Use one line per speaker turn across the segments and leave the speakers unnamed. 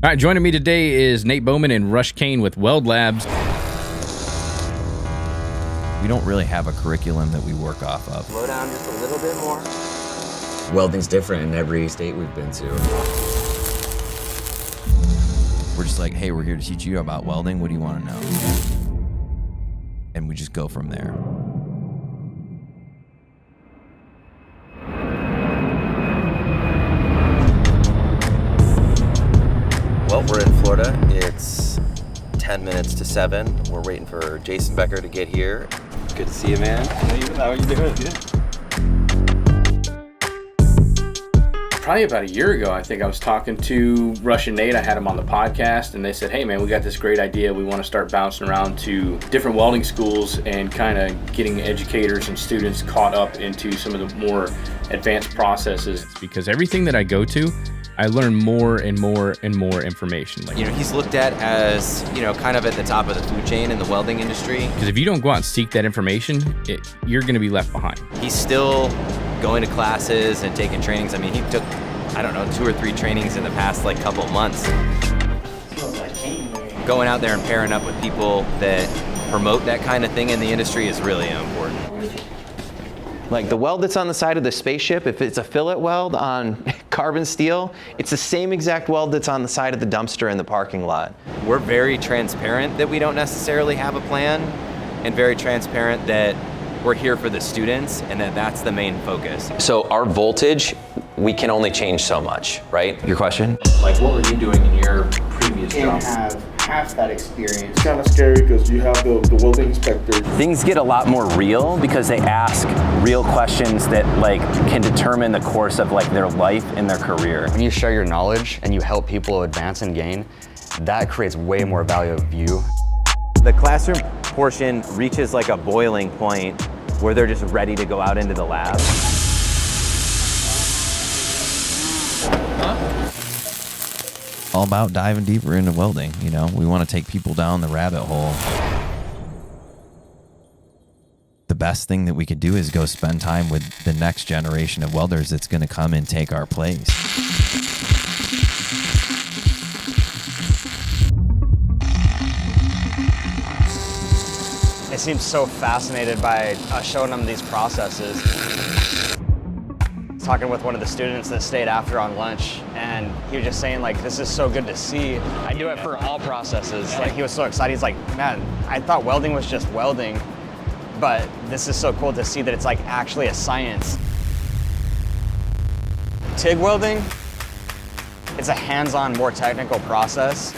All right, joining me today is Nate Bowman and Rush Kane with Weld Labs.
We don't really have a curriculum that we work off of.
Slow down just a little bit more.
Welding's different in every state we've been to.
We're just like, hey, we're here to teach you about welding. What do you want to know? And we just go from there.
Well, we're in Florida. It's 10 minutes to 7. We're waiting for Jason Becker to get here. Good to see you, man. How are you doing? Good.
Probably about a year ago, I think I was talking to Rush and Nate. I had them on the podcast, and they said, hey, man, we got this great idea. We want to start bouncing around to different welding schools and kind of getting educators and students caught up into some of the more advanced processes. Because everything that I go to, I learn more and more and more information.
He's looked at as, kind of at the top of the food chain in the welding industry.
Because if you don't go out and seek that information, you're going to be left behind.
He's still going to classes and taking trainings. I mean, he took, 2 or 3 trainings in the past, couple of months. Going out there and pairing up with people that promote that kind of thing in the industry is really important.
Like the weld that's on the side of the spaceship, if it's a fillet weld on carbon steel, it's the same exact weld that's on the side of the dumpster in the parking lot.
We're very transparent that we don't necessarily have a plan, and very transparent that we're here for the students and that's the main focus.
So our voltage, we can only change so much, right? Your question?
Like, what were you doing in your previous job?
Have half that experience. It's kind of scary because you have the welding inspector.
Things get a lot more real because they ask real questions that can determine the course of their life and their career.
When you share your knowledge and you help people advance and gain, that creates way more value of you.
The classroom portion reaches a boiling point where they're just ready to go out into the lab.
All about diving deeper into welding. We want to take people down the rabbit hole. The best thing that we could do is go spend time with the next generation of welders that's going to come and take our place.
They seem so fascinated by us showing them these processes. Talking with one of the students that stayed after on lunch, and he was just saying this is so good to see. I do it for all processes. He was so excited. He's like, man, I thought welding was just welding, but this is so cool to see that it's actually a science. TIG welding, it's a hands-on, more technical process.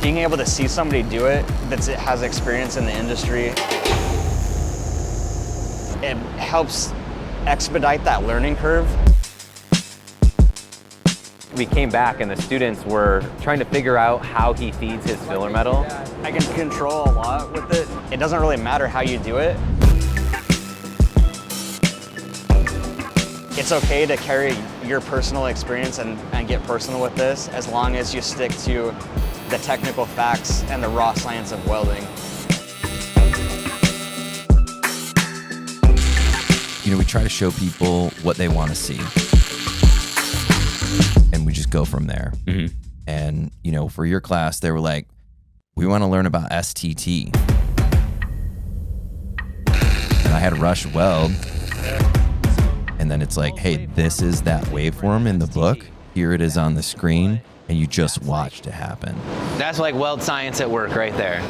Being able to see somebody do it that has experience in the industry, it helps expedite that learning curve.
We came back and the students were trying to figure out how he feeds his filler metal.
I can control a lot with it. It doesn't really matter how you do it. It's okay to carry your personal experience and get personal with this, as long as you stick to the technical facts and the raw science of welding.
We try to show people what they want to see. And we just go from there.
Mm-hmm.
And, for your class, they were like, we want to learn about STT. And I had Rush weld. And then it's like, hey, this is that waveform in the book. Here it is on the screen. And you just watched it happen.
That's weld science at work right there.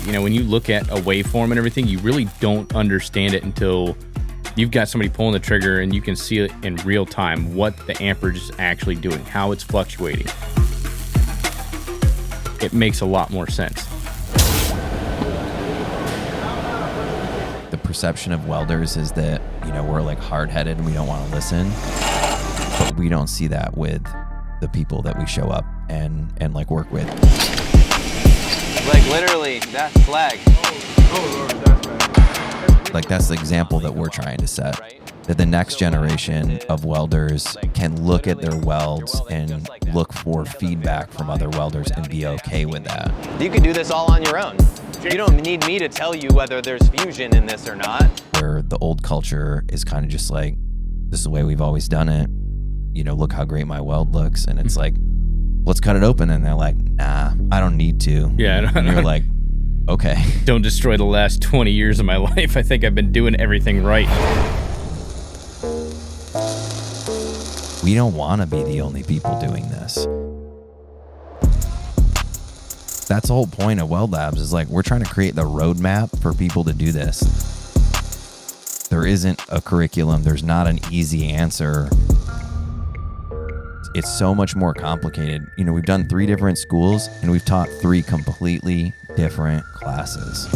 When you look at a waveform and everything, you really don't understand it until you've got somebody pulling the trigger and you can see it in real time, what the amperage is actually doing, how it's fluctuating. It makes a lot more sense.
The perception of welders is that, we're hard-headed and we don't want to listen. But we don't see that with the people that we show up and work with.
Literally, that flag.
That's the example that we're trying to set. That the next generation of welders can look at their welds and look for feedback from other welders and be okay with that.
You can do this all on your own. You don't need me to tell you whether there's fusion in this or not.
Where the old culture is kind of just this is the way we've always done it. look how great my weld looks. And it's like, let's cut it open. And they're like, nah, I don't need to.
Yeah.
And you're like, okay.
Don't destroy the last 20 years of my life. I think I've been doing everything right.
We don't want to be the only people doing this. That's the whole point of Weld Labs, is like, we're trying to create the roadmap for people to do this. There isn't a curriculum. There's not an easy answer. It's so much more complicated. We've done 3 different schools and we've taught 3 completely different classes.